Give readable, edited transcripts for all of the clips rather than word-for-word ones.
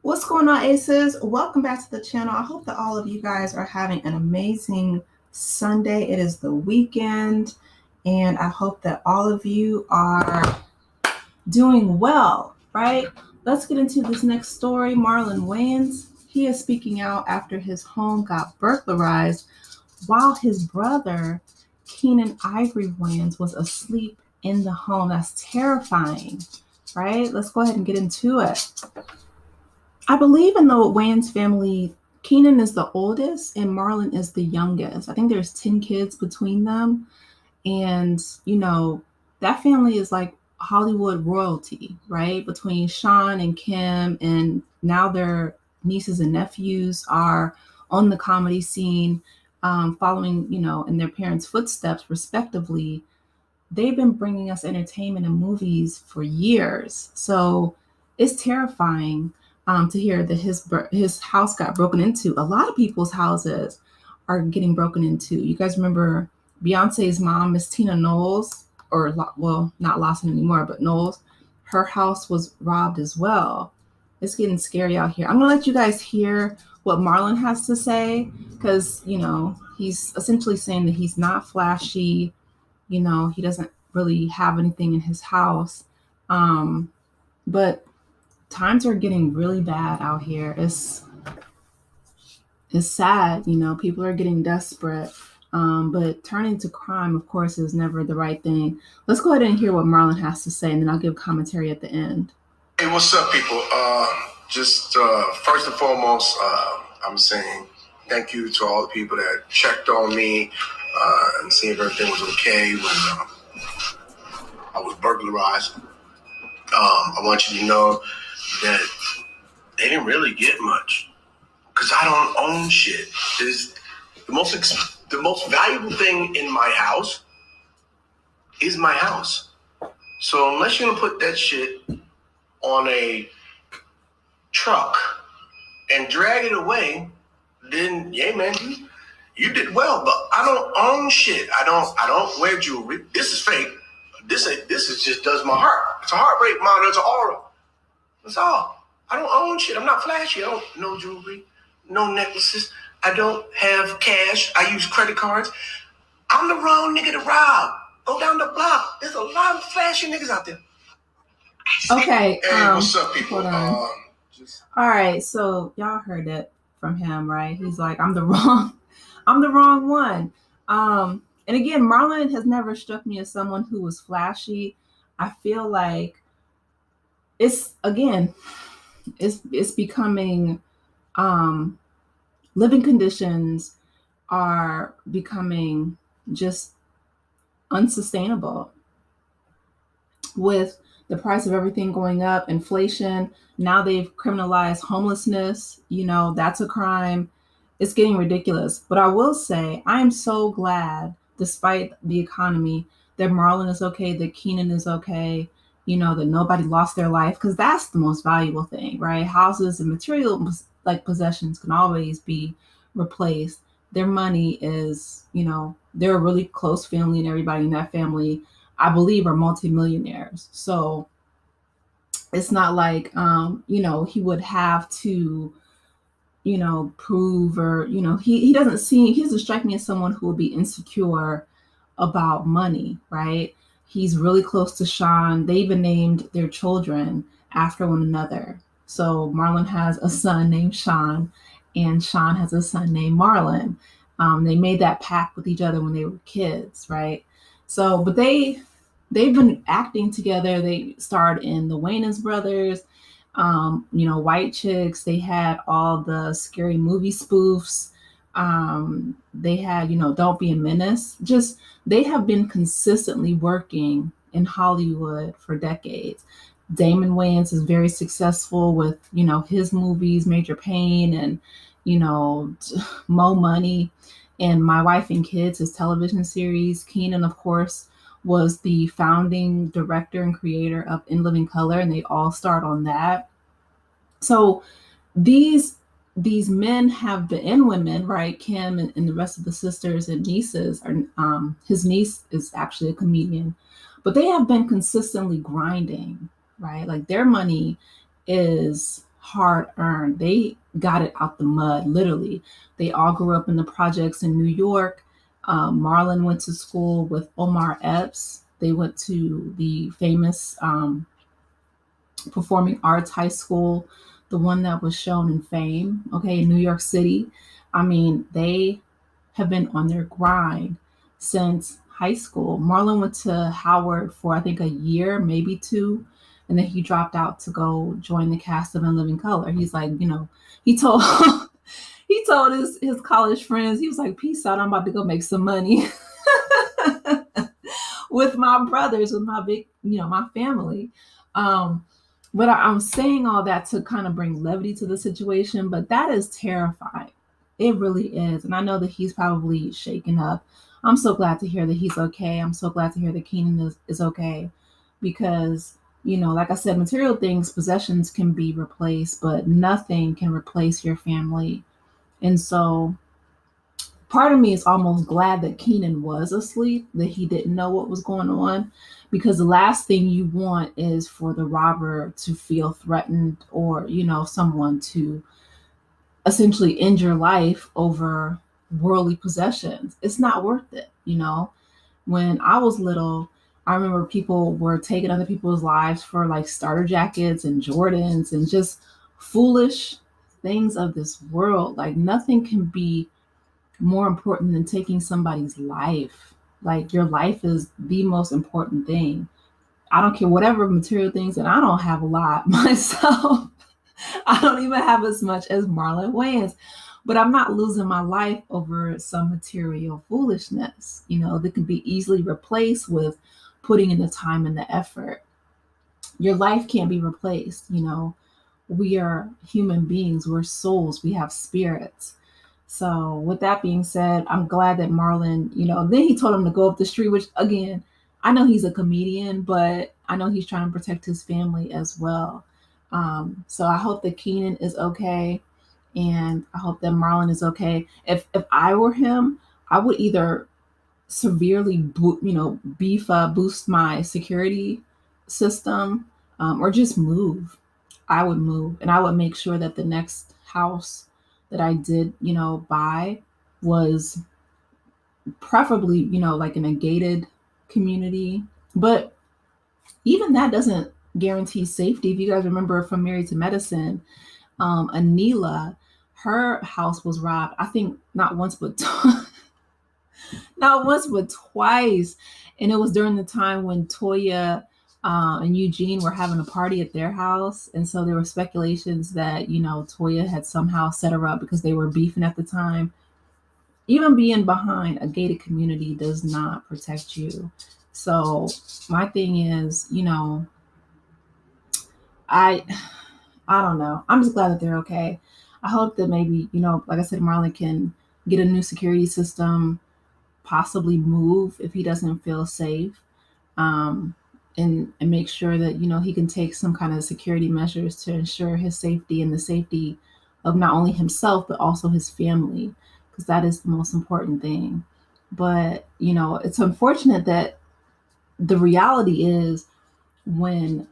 What's going on, Aces? Welcome back to the channel. I hope that all of you guys are having an amazing Sunday. It is the weekend, and I hope that all of you are doing well, right? Let's get into this next story. Marlon Wayans, he is speaking out after his home got burglarized while his brother, Keenan Ivory Wayans, was asleep in the home. That's terrifying, right? Let's go ahead and get into it. I believe in the Wayans family, Keenan is the oldest and Marlon is the youngest. I think there's 10 kids between them. And, that family is like Hollywood royalty, right? Between Sean and Kim, and now their nieces and nephews are on the comedy scene, following, in their parents' footsteps, respectively. They've been bringing us entertainment and movies for years. So it's terrifying to hear that his house got broken into. A lot of people's houses are getting broken into. You guys remember Beyonce's mom, Miss Tina Knowles, or well, not Lawson anymore, but Knowles. Her house was robbed as well. It's getting scary out here. I'm gonna let you guys hear what Marlon has to say because he's essentially saying that he's not flashy, he doesn't really have anything in his house. But times are getting really bad out here. It's sad, people are getting desperate. But turning to crime, of course, is never the right thing. Let's go ahead and hear what Marlon has to say, and then I'll give commentary at the end. Hey, what's up, people? Just first and foremost, I'm saying thank you to all the people that checked on me and seeing if everything was okay when I was burglarized. I want you to know that they didn't really get much because I don't own shit. Is the most valuable thing in my house is my house. So unless you're gonna put that shit on a truck and drag it away, then yeah, man, you did well. But I don't own shit. I don't wear jewelry. This is fake. This is just does my heart. It's a heart rate monitor. It's an aura. That's all. I don't own shit. I'm not flashy. I don't no jewelry, no necklaces. I don't have cash. I use credit cards. I'm the wrong nigga to rob. Go down the block. There's a lot of flashy niggas out there. Okay. Hey, what's up, people? All right, so y'all heard it from him, right? He's like, I'm the wrong one. And again, Marlon has never struck me as someone who was flashy. I feel like it's becoming living conditions are becoming just unsustainable with the price of everything going up, inflation. Now they've criminalized homelessness. That's a crime. It's getting ridiculous. But I will say, I'm so glad, despite the economy, that Marlon is okay, that Keenan is okay, that nobody lost their life, because that's the most valuable thing, right? Houses and material like possessions can always be replaced. Their money is, they're a really close family, and everybody in that family, I believe, are multimillionaires. So it's not like, he would have to, prove, or, he doesn't strike me as someone who would be insecure about money, right? He's really close to Sean. They even named their children after one another. So Marlon has a son named Sean, and Sean has a son named Marlon. They made that pact with each other when they were kids, right? So, but they've been acting together. They starred in the Wayans brothers, White Chicks. They had all the scary movie spoofs. They had, Don't Be a Menace. Just, they have been consistently working in Hollywood for decades. Damon Wayans is very successful with, his movies, Major Pain, and, Mo Money, and My Wife and Kids, his television series. Keenan, of course, was the founding director and creator of In Living Color, and they all starred on that. So these men have been, and women, right? Kim and the rest of the sisters and nieces are. His niece is actually a comedian, but they have been consistently grinding, right? Like their money is hard earned. They got it out the mud, literally. They all grew up in the projects in New York. Marlon went to school with Omar Epps. They went to the famous performing arts high school, the one that was shown in Fame, okay, in New York City. I mean, they have been on their grind since high school. Marlon went to Howard for I think a year, maybe two, and then he dropped out to go join the cast of In Living Color. He's like, he told he told his college friends, he was like, "Peace out, I'm about to go make some money." With my brothers, with my big, my family. Um, but I'm saying all that to kind of bring levity to the situation, but that is terrifying. It really is. And I know that he's probably shaken up. I'm so glad to hear that he's okay. I'm so glad to hear that Keenan is okay because, like I said, material things, possessions can be replaced, but nothing can replace your family. And so part of me is almost glad that Keenan was asleep, that he didn't know what was going on, because the last thing you want is for the robber to feel threatened or, someone to essentially end your life over worldly possessions. It's not worth it. When I was little, I remember people were taking other people's lives for like starter jackets and Jordans and just foolish things of this world. Like nothing can be more important than taking somebody's life. Like your life is the most important thing. I don't care whatever material things, and I don't have a lot myself. I don't even have as much as Marlon Wayans, but I'm not losing my life over some material foolishness, that can be easily replaced with putting in the time and the effort. Your life can't be replaced. We are human beings, we're souls, we have spirits. So, with that being said, I'm glad that Marlon, then he told him to go up the street, which again, I know he's a comedian, but I know he's trying to protect his family as well. So I hope that Keenan is okay, and I hope that Marlon is okay. If I were him, I would either severely, beef up, boost my security system, or just move. I would move, and I would make sure that the next house that I did, buy was preferably, like in a gated community. But even that doesn't guarantee safety. If you guys remember from Married to Medicine, Anila, her house was robbed. I think not once but not once but twice, and it was during the time when Toya and Eugene were having a party at their house, and so there were speculations that Toya had somehow set her up because they were beefing at the time. Even being behind a gated community does not protect you. So my thing is, I I don't know. I'm just glad that they're okay. I hope that maybe, like I said, Marlon can get a new security system, possibly move if he doesn't feel safe, um, and make sure that he can take some kind of security measures to ensure his safety and the safety of not only himself but also his family, because that is the most important thing. But it's unfortunate that the reality is when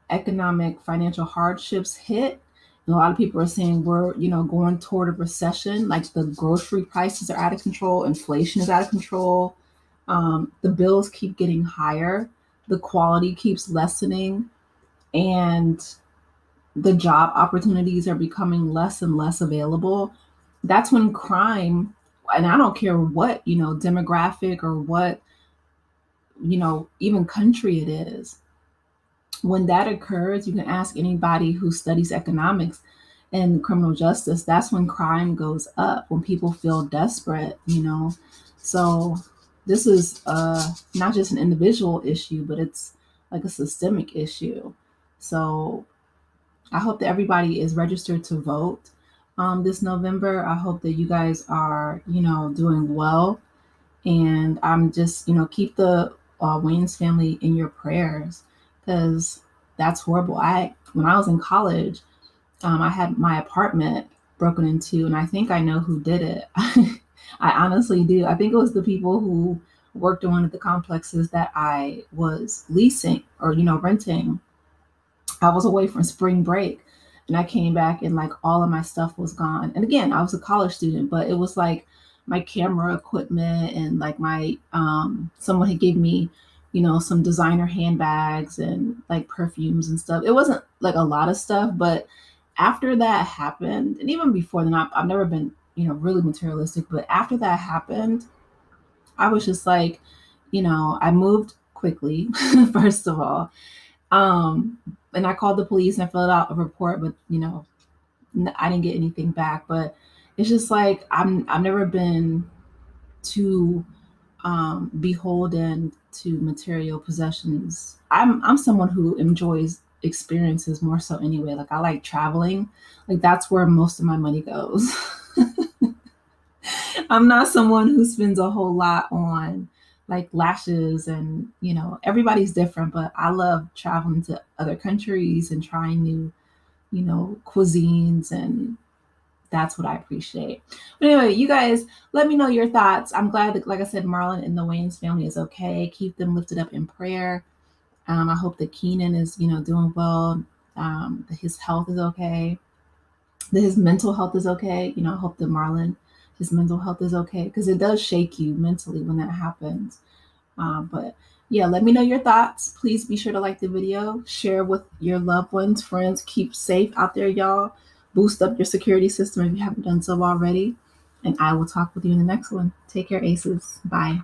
economic financial hardships hit, and a lot of people are saying we're going toward a recession, like the grocery prices are out of control, inflation is out of control, the bills keep getting higher, the quality keeps lessening, and the job opportunities are becoming less and less available. That's when crime, and I don't care what demographic or what even country it is, when that occurs, you can ask anybody who studies economics and criminal justice, that's when crime goes up, when people feel desperate. So this is not just an individual issue, but it's like a systemic issue. So I hope that everybody is registered to vote this November. I hope that you guys are, doing well. And I'm just, keep the Wayans family in your prayers, because that's horrible. When I was in college, I had my apartment broken into, and I think I know who did it. I honestly do. I think it was the people who worked in one of the complexes that I was leasing or renting. I was away from spring break, And I came back and like all of my stuff was gone. And again, I was a college student, but it was like my camera equipment and like my someone had gave me, you know, some designer handbags and like perfumes and stuff. It wasn't like a lot of stuff, but after that happened, and even before then, I've never been, you know, really materialistic, but after that happened, I was just like, you know, I moved quickly, first of all. Um, and I called the police and I filled out a report, but you know, I didn't get anything back. But it's just like I've never been too beholden to material possessions. I'm someone who enjoys experiences more so anyway. Like I like traveling. Like that's where most of my money goes. I'm not someone who spends a whole lot on like lashes and, you know, everybody's different, but I love traveling to other countries and trying new, you know, cuisines, and that's what I appreciate. But anyway, you guys, let me know your thoughts. I'm glad that, like I said, Marlon and the Wayans family is okay. Keep them lifted up in prayer. I hope that Keenan is, you know, doing well. That his health is okay. That his mental health is okay. You know, I hope that Marlon, his mental health is okay, because it does shake you mentally when that happens. But yeah, let me know your thoughts. Please be sure to like the video, share with your loved ones, friends. Keep safe out there, y'all. Boost up your security system if you haven't done so already. And I will talk with you in the next one. Take care, aces. Bye.